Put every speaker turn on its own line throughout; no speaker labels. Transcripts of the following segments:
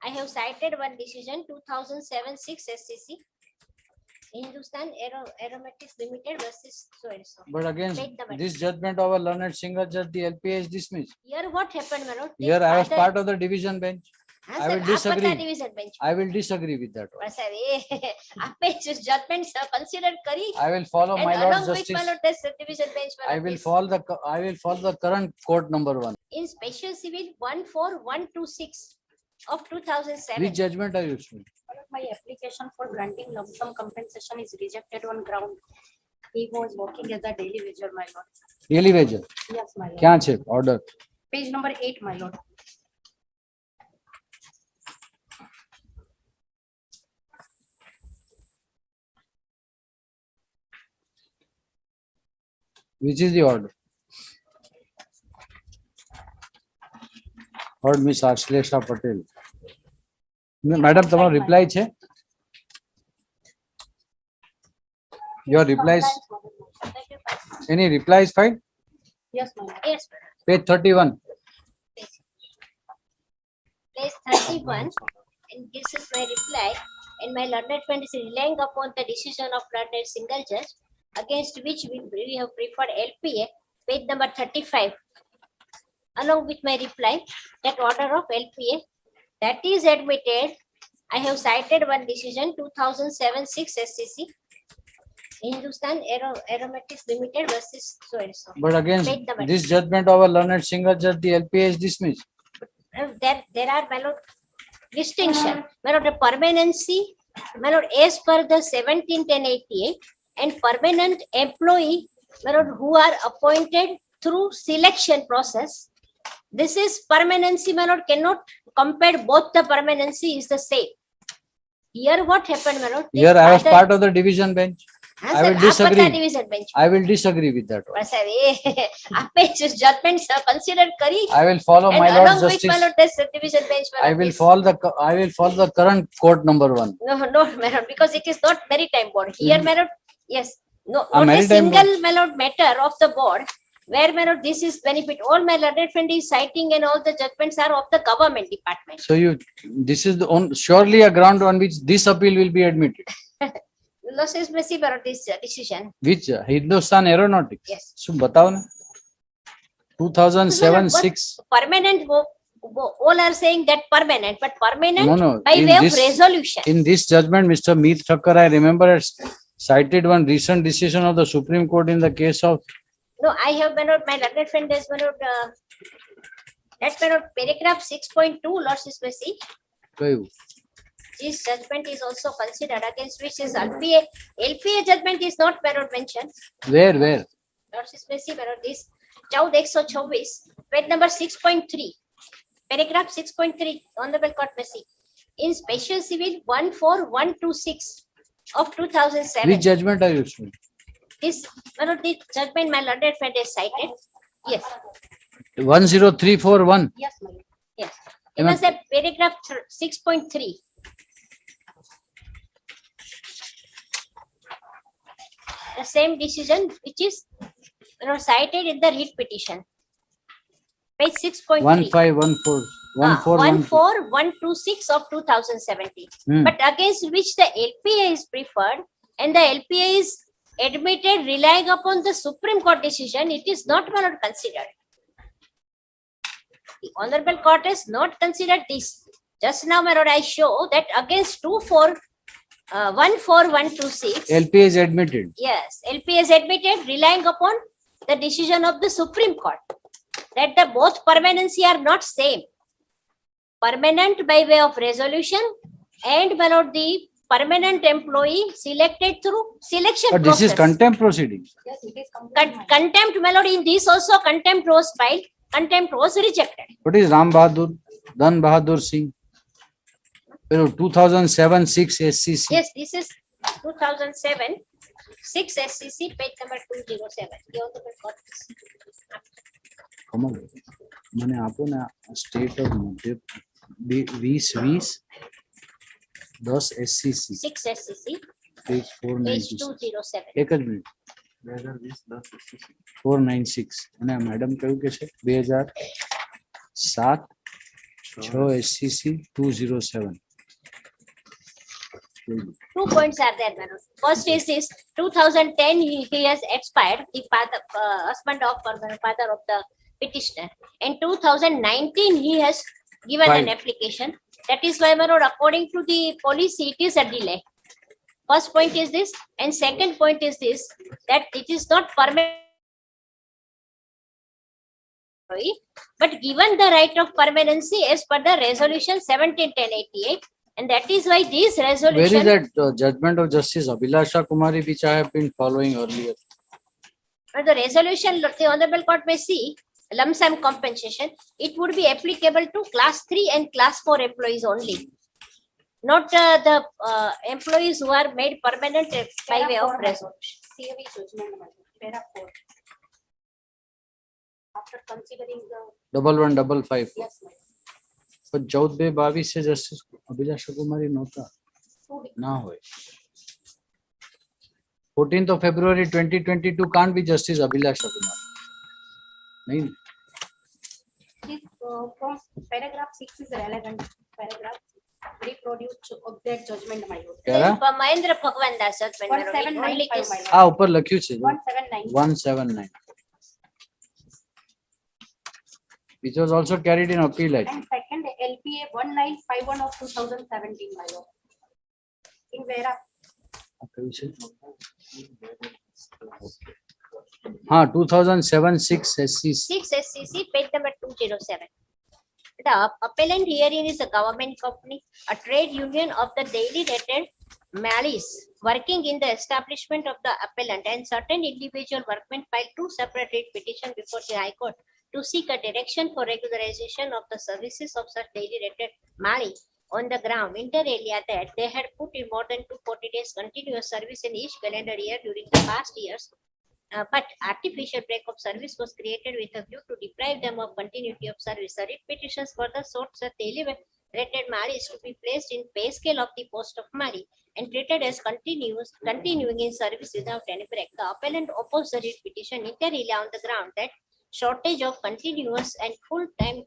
I have cited one decision 2007-6 SCC. Hindustan Aromatics Limited versus so and so.
But against
Page number.
this judgment of a learned single judge, the LPA is dismissed.
Here what happened, my lord?
Here I was part of the division bench.
हाँ
I
sir,
will
आप
disagree.
पता division bench.
I will disagree with that one.
पर sir ये आपने जो judgment consider करी.
I will follow
And
my lord's
along with
justice.
my lord this division bench.
I will follow the current court number 1.
In special civil 14126 of 2007.
Which judgment are you showing?
My application for granting lump sum compensation is rejected on ground. He was working as a daily wager, my lord.
Daily wager.
Yes, my lord.
क्या है order?
Page number 8, my lord.
Which is the order? Heard Miss Ashlesha Patel. Madam, તમારો reply છે? Your replies? Any replies fine?
Yes, my lord.
Yes, madam.
Page 31.
Page 31, and this is my reply. And my learned friend is relying upon the decision of learned single judge against which we have preferred LPA, page number 35. Along with my reply, that order of LPA that is admitted. I have cited one decision 2007-6 SCC. Hindustan Aromatics Limited versus so and so.
But against
Page number.
this judgment of a learned single judge, the LPA is dismissed.
There are, my lord, distinction. My lord, the permanency, my lord, as per the 17-1088 and permanent employee, my lord, who are appointed through selection process. This is permanency, my lord, cannot compare both the permanency is the same. Here what happened, my lord?
Here I was part of the division bench.
हाँ
I
sir,
will
आप
disagree.
पता division bench.
I will disagree with that one.
पर sir ये आपने जो judgment consider करी.
I will follow
And
my
along
lord's
with
justice.
my lord this division bench. my
I
lord,
will
this-
follow the current court number 1.
No, my lord, because it is not maritime board. Here, my lord, yes, no,
A
not a
maritime
single, my lord, matter of the board where, my lord, this is benefit. All my learned friend is citing and all the judgments are of the government department.
So this is surely a ground on which this appeal will be admitted.
Losses receive about this decision.
Which Hindustan Aeronautics?
Yes.
So बताओ ना. 2007-6.
Permanent, all are saying that permanent, but permanent
No.
by
In
way of
this-
resolution.
In this judgment, Mr. Meet Thakkar, I remember has cited one recent decision of the Supreme Court in the case of
No, I have, my lord, my learned friend has, my lord, that, my lord, paragraph 6.2, losses receive.
કયું?
This judgment is also considered against which is LPA. LPA judgment is not, my lord, mentioned.
Where?
Lordship may see, my lord, this 14-126, page number 6.3, paragraph 6.3, honorable court may see. In special civil 14126 of 2007.
Which judgment are you showing?
This, my lord, this judgment my learned friend is cited. Yes,
10341.
Yes, my lord.
yes. It was a paragraph 6.3. The same decision which is, you know, cited in the writ petition. Page 6.3.
1514.
14126 of 2017.
Hmm.
But against which the LPA is preferred and the LPA is admitted relying upon the Supreme Court decision, it is not, my lord, considered. The honorable court has not considered this. Just now, my lord, I show that against 14126.
LPA is admitted.
Yes, LP is admitted relying upon the decision of the Supreme Court that the both permanency are not same. Permanent by way of resolution and, my lord, the permanent employee selected through selection
But this is
process.
contempt proceedings.
Yes, it is complete.
Contempt, my lord, in this also contempt was filed, contempt was rejected.
What is Ram Bahadur? Dan Bahadur Singh? 2007-6 SCC.
Yes, this is 2007, 6 SCC, page number 207. The honorable court.
Kamal મને આપો ને state of મધ્ય 20-10 SCC
6 SCC,
page
page
496
207.
એક જ minute 496 અને madam કયું કે છે 2007 Show SCC 207.
2 points are there, Manoj. First is this 2010 he has expired, the father, husband of or father of the petitioner. In 2019 he has given
Fine.
an application. That is why, Manoj, according to the policy, it is a delay. First point is this, and second point is this, that it is not permanent, but given the right of permanency as per the resolution 17/1088, and that is why this
Where
resolution.
is that judgment of Justice Abhilasha Kumari, which I have been following earlier?
The resolution, the Honorable Court may see lump sum compensation, it would be applicable to class 3 and class 4 employees only. Not the employees who are made permanent by way of resolution.
CAV judgment, my lord. Para 4. After considering the,
1155.
yes, my lord.
But 14/22 से justice Abhilasha Kumari नहोता ना होए. 14th of February 2022 can't be Justice Abhilasha Kumari. नहीं.
This, from paragraph 6 is relevant. Paragraph reproduce of that judgment, my lord.
क्या रहा?
Mahendra Bhagwan Das judgment, my lord. It only
1795,
is-
my lord.
आ ऊपर लख्યું છે.
179.
179. Which was also carried in appeal. I think.
And second, LPA 1951 of 2017, my lord. In Vera,
આ કયું છે? હા 2007-6 SCC.
6 SCC, page number 207. The appellant herein is a government company, a trade union of the daily rated malice, working in the establishment of the appellant, and certain individual workmen filed 2 separate writ petitions before the High Court to seek a direction for regularization of the services of such daily rated malice on the ground, inter alia, that they had put in more than 240 days continuous service in each calendar year during the past years. But artificial break of service was created with a view to deprive them of continuity of service. The writ petitions further sought such daily rated malice to be placed in pay scale of the post of malice and treated as continuing in service without any break. The appellant opposed the writ petition inter alia on the ground that shortage of continuous and full-time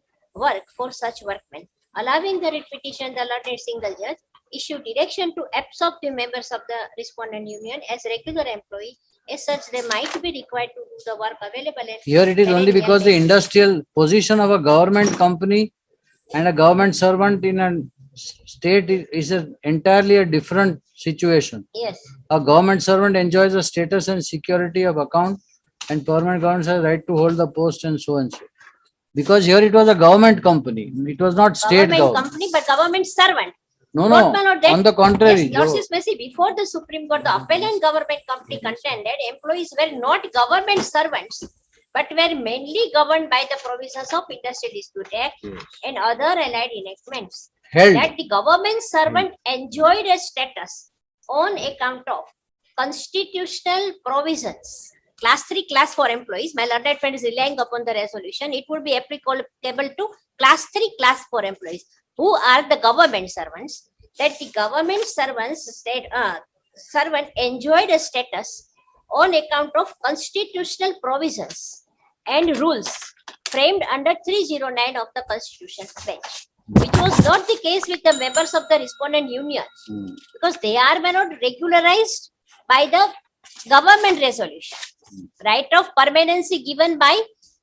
work for such workmen. Allowing the writ petition, the learned single judge issued direction to absorb the members of the respondent union as regular employees. As such, they might be required to do the work available. And
Here it is only because the industrial position of a government company and a government servant in a state is entirely a different situation.
yes,
A government servant enjoys a status and security of account, and permanent government has right to hold the post and so and so. Because here it was a government company, it was not state
government
government.
company, but government servant.
No,
Not man or that-
on the contrary.
Yes, Lordship may see, before the Supreme Court, the appellant government company contended employees were not government servants, but were mainly governed by the provisions of Industrial Dispute Act and other allied enactments.
Held.
That the government servant enjoyed a status on account of constitutional provisions. Class 3, class 4 employees, my learned friend is relying upon the resolution, it would be applicable to class 3, class 4 employees, who are the government servants, that the government servant enjoyed a status on account of constitutional provisions and rules framed under 309 of the Constitution bench, which was not the case with the members of the respondent union, because they are not regularized by the government resolution. Right of permanency given by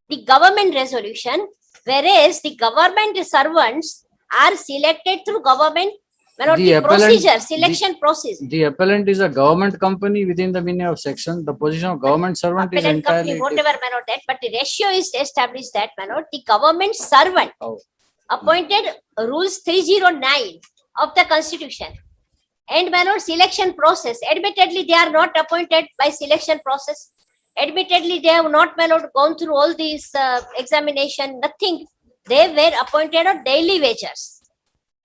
the government resolution, whereas the government servants are selected through government
The appellant-
procedure, selection process.
The appellant is a government company within the meaning of section. The position of government servant is
Appellant company,
entirely
whatever manner that, but the ratio is established that manner, the government servant
Oh.
appointed rules 309 of the Constitution and manner selection process. Admittedly, they are not appointed by selection process. Admittedly, they have not gone through all these examination, nothing. They were appointed on daily wages.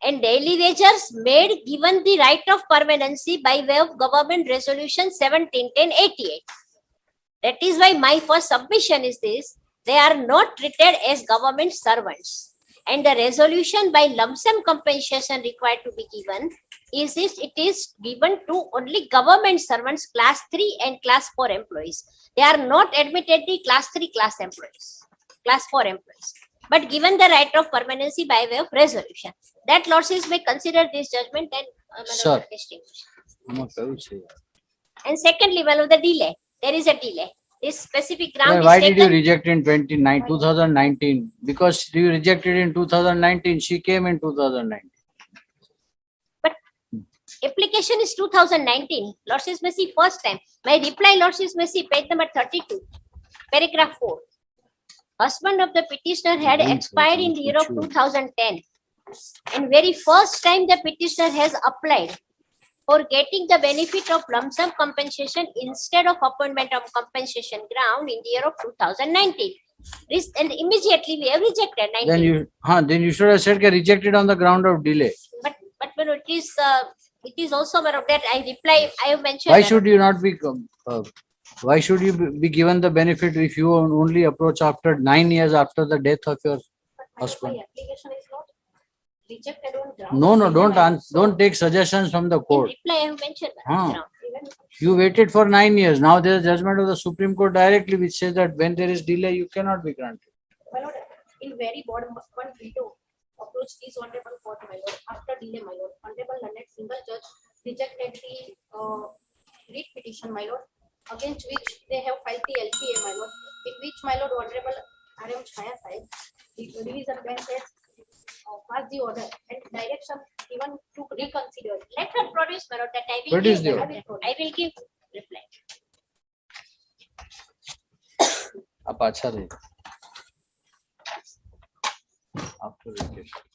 And daily wages made given the right of permanency by way of government resolution 17/1088. That is why my first submission is this: they are not treated as government servants. And the resolution by lump sum compensation required to be given is it is given to only government servants, class 3 and class 4 employees. They are not admittedly class 3 class employees, class 4 employees. but given the right of permanency by way of resolution. That lordships may consider this judgment and my
Sir.
lord distinguish.
આમાં કયું છે?
And secondly, my lord, the delay. There is a delay. This specific ground
Then
is
why did you
taken.
reject in 2019? Because you rejected in 2019, she came in 2019.
Application is 2019. Lordships may see first time. My reply, Lordships may see page number 32, paragraph 4. Husband of the petitioner had expired in the year of 2010. And very first time the petitioner has applied for getting the benefit of lump sum compensation instead of appointment of compensation ground in the year of 2019. And immediately we have rejected 19.
Then you should have said get rejected on the ground of delay.
But my lord, it is also my lord, that I reply, I have mentioned.
Why
my
should you not be? Why should you be given the benefit if you only approach after 9 years after the death of your
My
husband?
application is not rejected on ground.
No,
of delay, my lord. So
don't take suggestions from the
In
court.
reply, I have mentioned. my
Ah.
lord,
even
You waited for 9 years. Now there is judgment of the Supreme Court directly which says that when there is delay, you cannot be granted.
my lord, in very bottom of one window, approach this honorable court, my lord, after delay, my lord, honorable learned single judge rejected the writ petition, my lord, against which they have filed the LPA, my lord, in which, my lord, honorable RM Chaya Sahib, the division bench has passed the order and direction given to reconsider.
Let her produce, my lord, that I will
Produce
give.
the
my lord. I will give reply.
આ પાછા રહી. After vacation.